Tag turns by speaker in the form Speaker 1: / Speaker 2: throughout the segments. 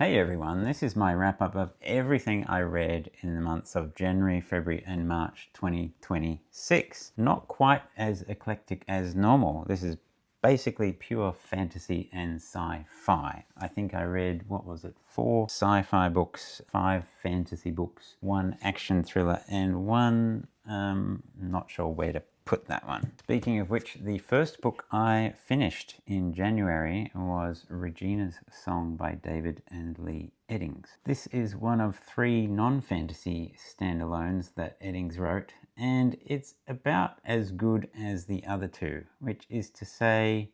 Speaker 1: Hey everyone, this is my wrap-up of everything I read in the months of January, February and March 2026. Not quite as eclectic as normal. This is basically pure fantasy and sci-fi. I think I read, 4 sci-fi books, 5 fantasy books, 1 action thriller and 1, not sure where to put that one. Speaking of which, the first book I finished in January was Regina's Song by David and Leigh Eddings. This is one of 3 non-fantasy standalones that Eddings wrote, and it's about as good as the other 2, which is to say,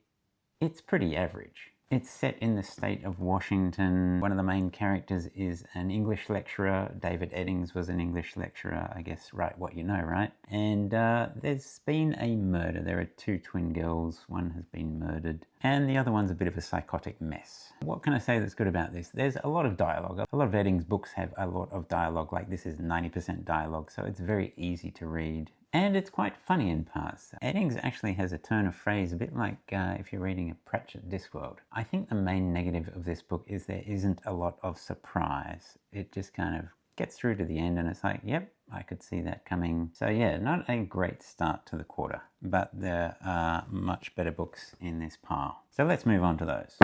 Speaker 1: it's pretty average. It's set in the state of Washington. One of the main characters is an English lecturer. David Eddings was an English lecturer, I guess, write what you know, right? And there's been a murder. There are 2 twin girls. One has been murdered, and the other one's a bit of a psychotic mess. What can I say that's good about this? There's a lot of dialogue. A lot of Eddings' books have a lot of dialogue, like this is 90% dialogue, so it's very easy to read. And it's quite funny in parts. Eddings actually has a turn of phrase, a bit like if you're reading a Pratchett Discworld. I think the main negative of this book is there isn't a lot of surprise. It just kind of gets through to the end and it's like, yep, I could see that coming. So yeah, not a great start to the quarter, but there are much better books in this pile. So let's move on to those.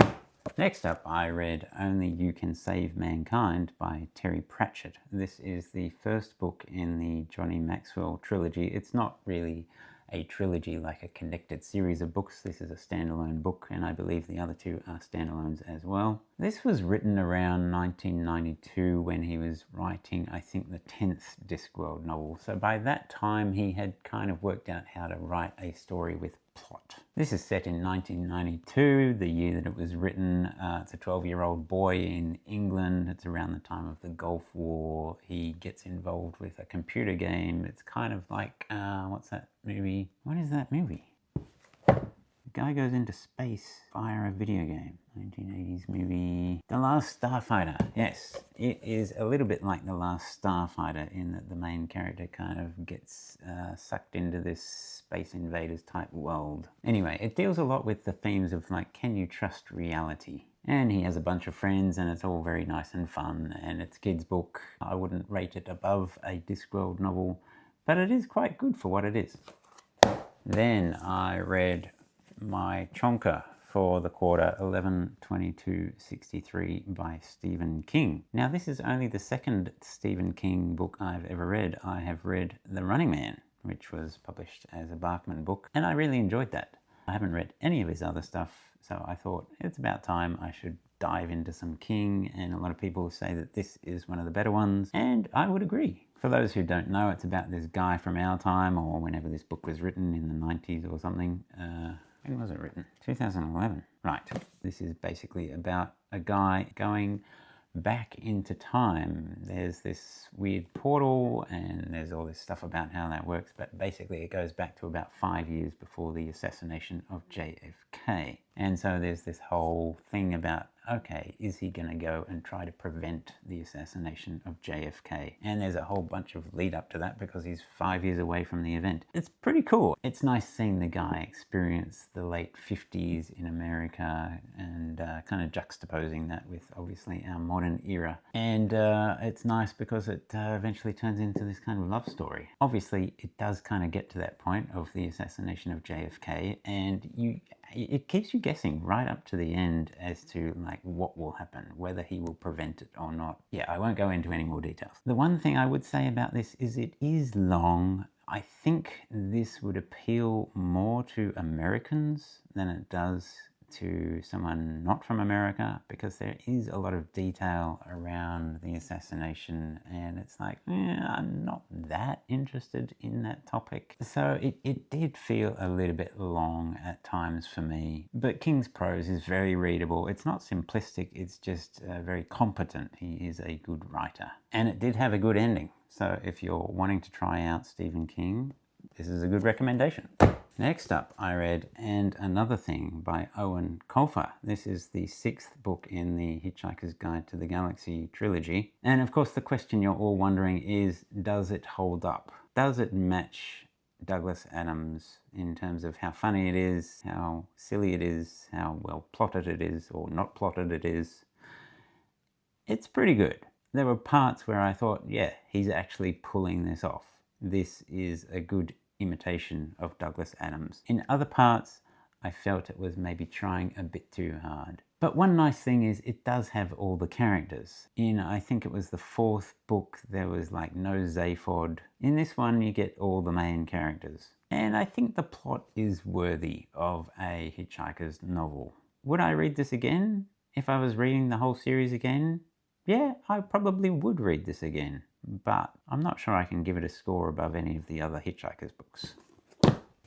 Speaker 1: Next up, I read Only You Can Save Mankind by Terry Pratchett. This is the first book in the Johnny Maxwell trilogy. It's not really a trilogy like a connected series of books. This is a standalone book, and I believe the other 2 are standalones as well. This was written around 1992 when he was writing, I think, the 10th Discworld novel. So by that time, he had kind of worked out how to write a story with plot. This is set in 1992, the year that it was written. It's a 12-year-old boy in England. It's around the time of the Gulf War. He gets involved with a computer game. It's kind of like, what's that movie? What is that movie? The guy goes into space via a video game. 1980s movie. The Last Starfighter. Yes, it is a little bit like The Last Starfighter in that the main character kind of gets sucked into this Space Invaders type world. Anyway, it deals a lot with the themes of like, can you trust reality? And he has a bunch of friends and it's all very nice and fun, and it's a kid's book. I wouldn't rate it above a Discworld novel, but it is quite good for what it is. Then I read my chonker for the quarter, 11/22/63 by Stephen King. Now this is only the second Stephen King book I've ever read. I have read The Running Man, which was published as a Bachman book, and I really enjoyed that. I haven't read any of his other stuff, so I thought it's about time I should dive into some King, and a lot of people say that this is one of the better ones, and I would agree. For those who don't know, it's about this guy from our time, or whenever this book was written, in the 90s or something. When was it written? 2011. Right. This is basically about a guy going back into time. There's this weird portal and there's all this stuff about how that works, but basically it goes back to about 5 years before the assassination of JFK. And so there's this whole thing about, okay, is he going to go and try to prevent the assassination of JFK? And there's a whole bunch of lead up to that because he's 5 years away from the event. It's pretty cool. It's nice seeing the guy experience the late 50s in America and kind of juxtaposing that with obviously our modern era. And it's nice because it eventually turns into this kind of love story. Obviously, it does kind of get to that point of the assassination of JFK, and it keeps you guessing right up to the end as to like what will happen, whether he will prevent it or not. Yeah, I won't go into any more details. The one thing I would say about this is it is long. I think this would appeal more to Americans than it does to someone not from America, because there is a lot of detail around the assassination and it's like, I'm not that interested in that topic. So it did feel a little bit long at times for me, but King's prose is very readable. It's not simplistic, it's just very competent. He is a good writer, and it did have a good ending. So if you're wanting to try out Stephen King, this is a good recommendation. Next up, I read And Another Thing by Eoin Colfer. This is the 6th book in the Hitchhiker's Guide to the Galaxy trilogy. And of course, the question you're all wondering is, does it hold up? Does it match Douglas Adams in terms of how funny it is, how silly it is, how well plotted it is, or not plotted it is? It's pretty good. There were parts where I thought, yeah, he's actually pulling this off. This is a good imitation of Douglas Adams. In other parts, I felt it was maybe trying a bit too hard. But one nice thing is it does have all the characters. In, I think it was the 4th book, there was like no Zaphod. In this one, you get all the main characters. And I think the plot is worthy of a Hitchhiker's novel. Would I read this again? If I was reading the whole series again? Yeah, I probably would read this again. But I'm not sure I can give it a score above any of the other Hitchhiker's books.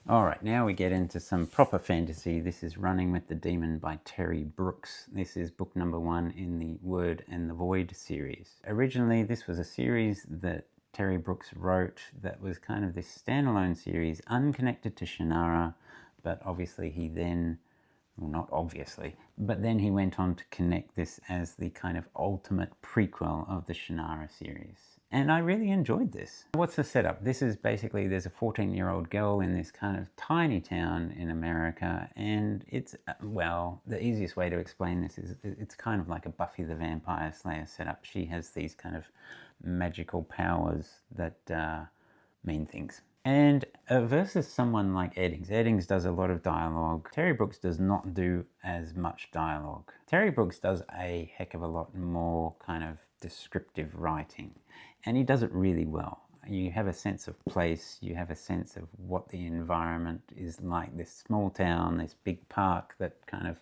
Speaker 1: Alright, now we get into some proper fantasy. This is Running with the Demon by Terry Brooks. This is book number 1 in the Word and the Void series. Originally, this was a series that Terry Brooks wrote that was kind of this standalone series, unconnected to Shannara, but obviously he then, well, not obviously, but then he went on to connect this as the kind of ultimate prequel of the Shannara series. And I really enjoyed this. What's the setup? This is basically, there's a 14-year-old girl in this kind of tiny town in America, and it's, well, the easiest way to explain this is it's kind of like a Buffy the Vampire Slayer setup. She has these kind of magical powers that mean things. And versus someone like Eddings. Eddings does a lot of dialogue. Terry Brooks does not do as much dialogue. Terry Brooks does a heck of a lot more kind of descriptive writing, and he does it really well. You have a sense of place, you have a sense of what the environment is like, this small town, this big park that kind of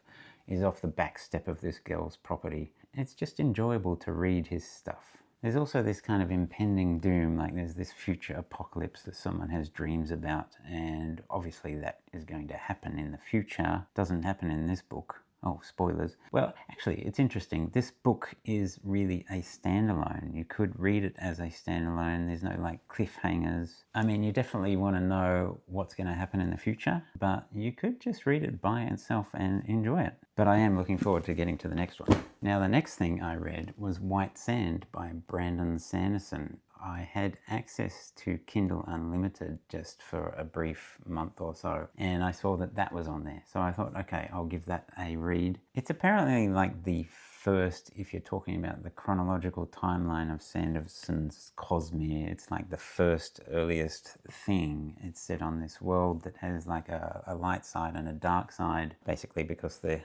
Speaker 1: is off the back step of this girl's property. It's just enjoyable to read his stuff. There's also this kind of impending doom, like there's this future apocalypse that someone has dreams about, and obviously that is going to happen in the future. Doesn't happen in this book. Oh, spoilers. Well, actually, it's interesting. This book is really a standalone. You could read it as a standalone. There's no like cliffhangers. I mean, you definitely want to know what's going to happen in the future, but you could just read it by itself and enjoy it. But I am looking forward to getting to the next one. Now, the next thing I read was Whitesand by Brandon Sanderson. I had access to Kindle Unlimited just for a brief month or so, and I saw that that was on there. So I thought, okay, I'll give that a read. It's apparently like the first, if you're talking about the chronological timeline of Sanderson's Cosmere, it's like the first earliest thing. It's set on this world that has like a light side and a dark side, basically because the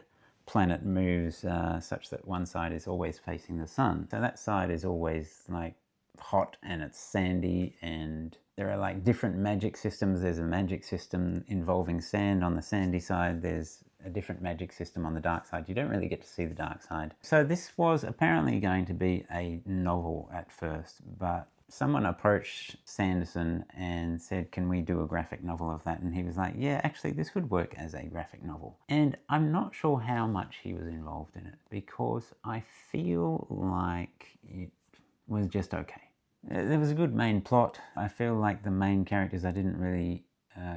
Speaker 1: planet moves such that one side is always facing the sun. So that side is always like hot and it's sandy, and there are like different magic systems. There's a magic system involving sand on the sandy side. There's a different magic system on the dark side. You don't really get to see the dark side. So this was apparently going to be a novel at first, but someone approached Sanderson and said, can we do a graphic novel of that? And he was like, yeah, actually this would work as a graphic novel. And I'm not sure how much he was involved in it, because I feel like it was just okay. There was a good main plot. I feel like the main characters, I didn't really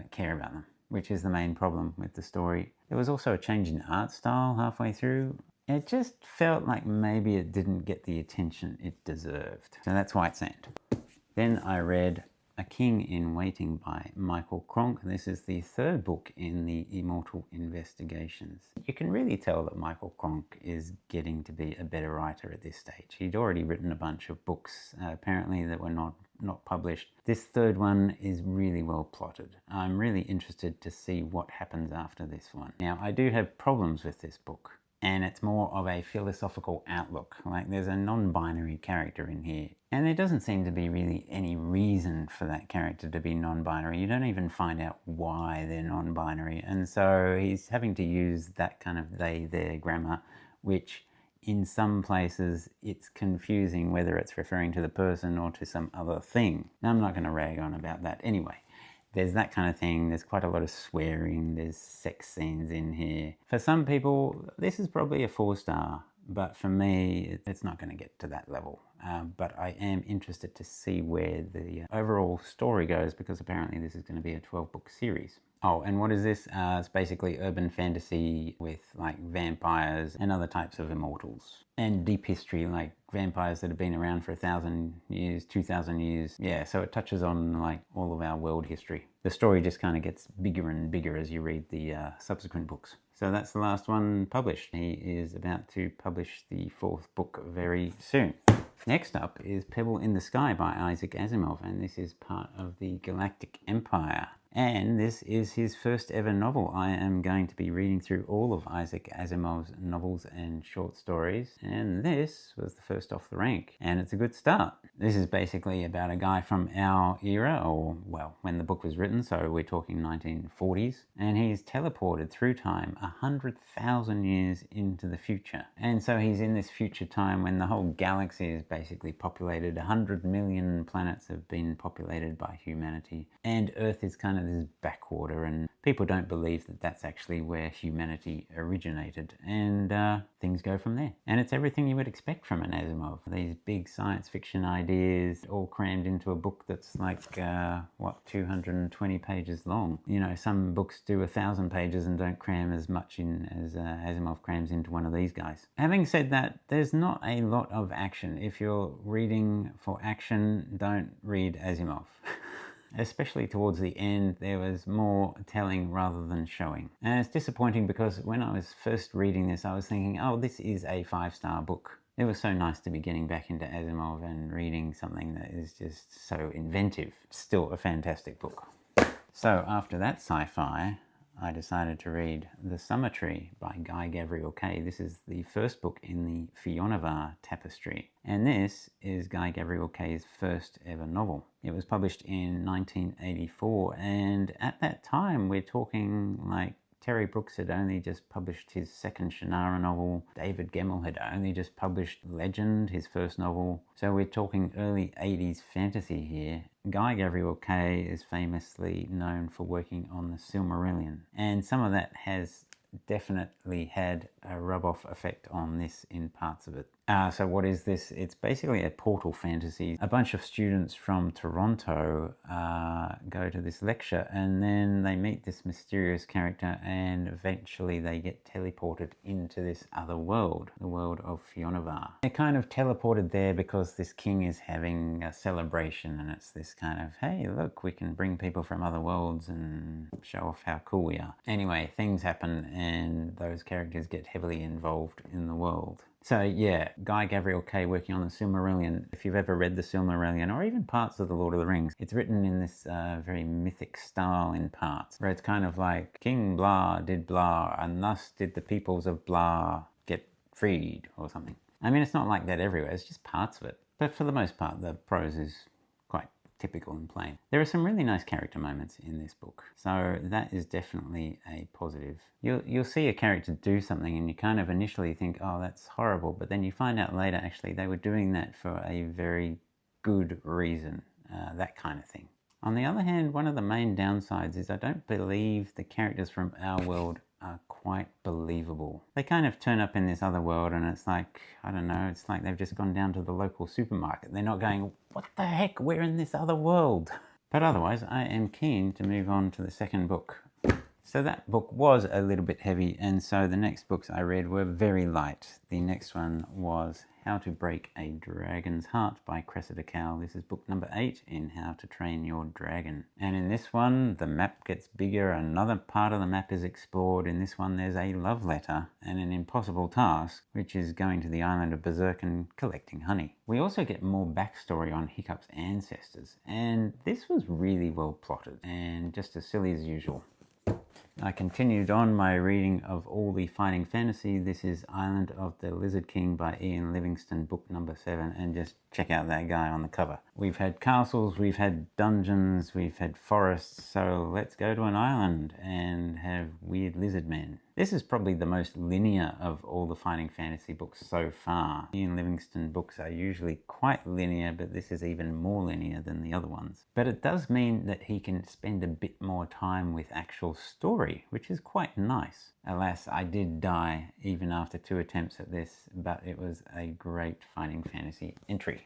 Speaker 1: care about them, which is the main problem with the story. There was also a change in art style halfway through. It just felt like maybe it didn't get the attention it deserved. So that's Whitesand. Then I read A King in Waiting by Michael Cronk. This is the 3rd book in the Immortal Investigations. You can really tell that Michael Cronk is getting to be a better writer at this stage. He'd already written a bunch of books, apparently, that were not published. This 3rd one is really well plotted. I'm really interested to see what happens after this one. Now, I do have problems with this book, and it's more of a philosophical outlook. Like, there's a non-binary character in here, and there doesn't seem to be really any reason for that character to be non-binary. You don't even find out why they're non-binary, and so he's having to use that kind of they-their grammar, which in some places it's confusing whether it's referring to the person or to some other thing. Now, I'm not going to rag on about that anyway. There's that kind of thing. There's quite a lot of swearing. There's sex scenes in here. For some people, this is probably a 4-star, but for me, it's not going to get to that level. But I am interested to see where the overall story goes, because apparently this is going to be a 12-book series. Oh, and what is this? It's basically urban fantasy with like vampires and other types of immortals. And deep history, like vampires that have been around for 1,000 years, 2,000 years. Yeah, so it touches on like all of our world history. The story just kind of gets bigger and bigger as you read the subsequent books. So that's the last one published. He is about to publish the 4th book very soon. Next up is Pebble in the Sky by Isaac Asimov, and this is part of the Galactic Empire. And this is his first ever novel. I am going to be reading through all of Isaac Asimov's novels and short stories, and this was the first off the rank, and it's a good start. This is basically about a guy from our era, or well, when the book was written, so we're talking 1940s, and he's teleported through time 100,000 years into the future. And so he's in this future time when the whole galaxy is basically populated. 100 million planets have been populated by humanity, and Earth is kind of this backwater, and people don't believe that that's actually where humanity originated, and things go from there. And it's everything you would expect from an Asimov. These big science fiction ideas all crammed into a book that's like 220 pages long. You know, some books do 1,000 pages and don't cram as much in as Asimov crams into one of these guys. Having said that, there's not a lot of action. If you're reading for action, don't read Asimov. Especially towards the end, there was more telling rather than showing. And it's disappointing because when I was first reading this, I was thinking, oh, this is a 5-star book. It was so nice to be getting back into Asimov and reading something that is just so inventive. Still a fantastic book. So after that sci-fi, I decided to read The Summer Tree by Gavriel. This is the first book in the Fionavar Tapestry, and this is Gavriel's first ever novel. It was published in 1984, and at that time we're talking like Terry Brooks had only just published his second Shannara novel. David Gemmell had only just published Legend, his first novel. So we're talking early 80s fantasy here. Gavriel is famously known for working on the Silmarillion, and some of that has definitely had a rub-off effect on this in parts of it. So what is this? It's basically a portal fantasy. A bunch of students from Toronto go to this lecture, and then they meet this mysterious character, and eventually they get teleported into this other world, the world of Fionavar. They're kind of teleported there because this king is having a celebration, and it's this kind of, hey, look, we can bring people from other worlds and show off how cool we are. Anyway, things happen, and those characters get heavily involved in the world. So yeah, Gavriel working on the Silmarillion. If you've ever read the Silmarillion, or even parts of the Lord of the Rings, it's written in this very mythic style in parts, where it's kind of like King blah did blah, and thus did the peoples of blah get freed, or something. I mean, it's not like that everywhere, it's just parts of it. But for the most part, the prose is quite typical and plain. There are some really nice character moments in this book, so that is definitely a positive. You'll see a character do something and you kind of initially think, oh, that's horrible, but then you find out later actually they were doing that for a very good reason, that kind of thing. On the other hand, one of the main downsides is I don't believe the characters from our world are quite believable. They kind of turn up in this other world and it's like, I don't know, it's like they've just gone down to the local supermarket. They're not going, what the heck, we're in this other world. But otherwise, I am keen to move on to the second book. So that book was a little bit heavy, and so the next books I read were very light. The next one was How to Break a Dragon's Heart by Cressida Cowell. This is book number 8 in How to Train Your Dragon. And in this one, the map gets bigger, another part of the map is explored. In this one, there's a love letter and an impossible task, which is going to the island of Berserk and collecting honey. We also get more backstory on Hiccup's ancestors, and this was really well plotted and just as silly as usual. I continued on my reading of all the fighting fantasy. This is Island of the Lizard King by Ian Livingstone, book number 7, and just check out that guy on the cover. We've had castles, we've had dungeons, we've had forests, so let's go to an island and have weird lizard men. This is probably the most linear of all the fighting fantasy books so far. Ian Livingstone books are usually quite linear, but this is even more linear than the other ones. But it does mean that he can spend a bit more time with actual story, which is quite nice. Alas, I did die even after 2 attempts at this, but it was a great fighting fantasy entry.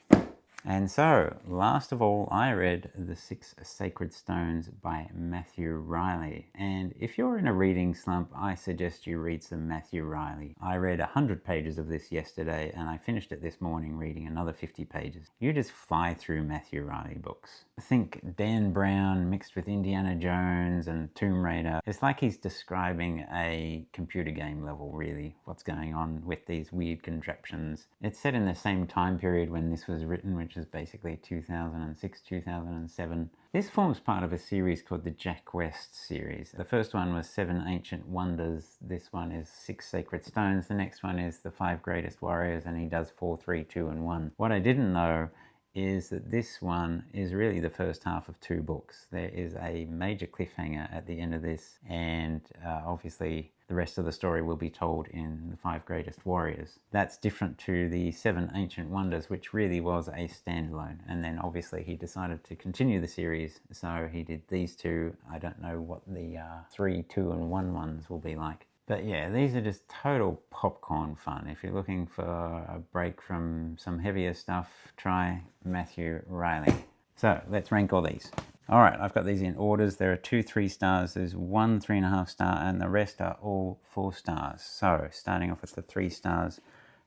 Speaker 1: And so, last of all, I read The Six Sacred Stones by Matthew Reilly. And if you're in a reading slump, I suggest you read some Matthew Reilly. I read 100 pages of this yesterday, and I finished it this morning reading another 50 pages. You just fly through Matthew Reilly books. Think Dan Brown mixed with Indiana Jones and Tomb Raider. It's like he's describing a computer game level, really, what's going on with these weird contraptions. It's set in the same time period when this was written, which is basically 2006, 2007. This forms part of a series called the Jack West series. The first one was 7 Ancient Wonders. This one is 6 Sacred Stones. The next one is the 5 Greatest Warriors, and he does 4, 3, 2, and 1. What I didn't know is that this one is really the first half of 2 books. There is a major cliffhanger at the end of this, and obviously the rest of the story will be told in the 5 Greatest Warriors. That's different to the 7 Ancient Wonders, which really was a standalone. And then obviously he decided to continue the series, so he did these 2. I don't know what the 3, 2, and 1 ones will be like. But yeah, these are just total popcorn fun. If you're looking for a break from some heavier stuff, try Matthew Reilly. So let's rank all these. All right, I've got these in orders. There are 2 3 stars, there's 1 3.5 star, and the rest are all 4 stars. So starting off with the 3 stars,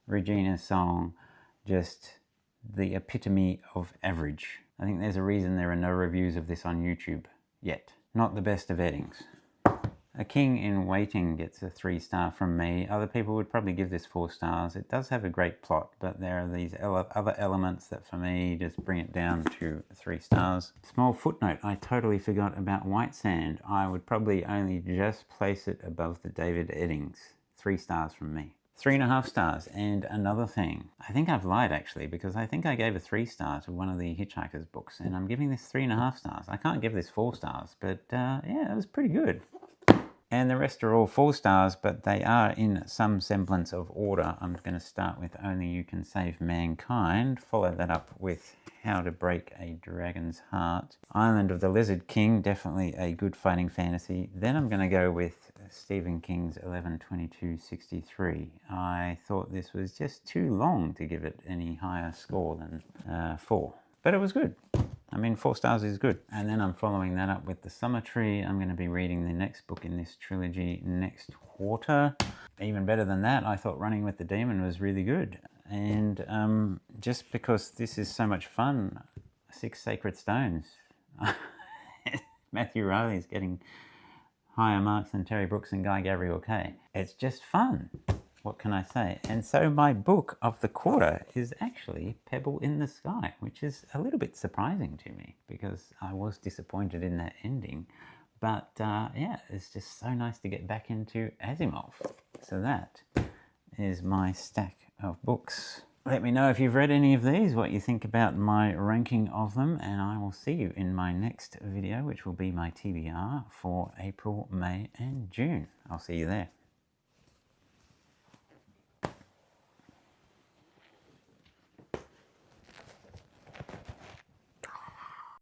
Speaker 1: Regina's song, just the epitome of average. I think there's a reason there are no reviews of this on YouTube yet. Not the best of Eddings. A King in Waiting gets a 3 star from me. Other people would probably give this 4 stars. It does have a great plot, but there are these other elements that for me just bring it down to 3 stars. Small footnote, I totally forgot about Whitesand. I would probably only just place it above the David Eddings. 3 stars from me. 3.5 stars. And another thing, I think I've lied actually, because I think I gave a 3 star to one of the Hitchhiker's books, and I'm giving this 3.5 stars. I can't give this 4 stars, but yeah, it was pretty good. And the rest are all 4 stars, but they are in some semblance of order. I'm going to start with Only You Can Save Mankind, follow that up with How to Break a Dragon's Heart. Island of the Lizard King, definitely a good fighting fantasy. Then I'm going to go with Stephen King's 11/22/63. I thought this was just too long to give it any higher score than 4, but it was good. I mean, 4 stars is good. And then I'm following that up with The Summer Tree. I'm going to be reading the next book in this trilogy next quarter. Even better than that, I thought Running with the Demon was really good. And just because this is so much fun, 6 Sacred Stones. Matthew Reilly is getting higher marks than Terry Brooks and Guy Gavriel Kay. It's just fun. What can I say? And so my book of the quarter is actually Pebble in the Sky, which is a little bit surprising to me because I was disappointed in that ending. But yeah, it's just so nice to get back into Asimov. So that is my stack of books. Let me know if you've read any of these, what you think about my ranking of them, and I will see you in my next video, which will be my TBR for April, May, and June. I'll see you there.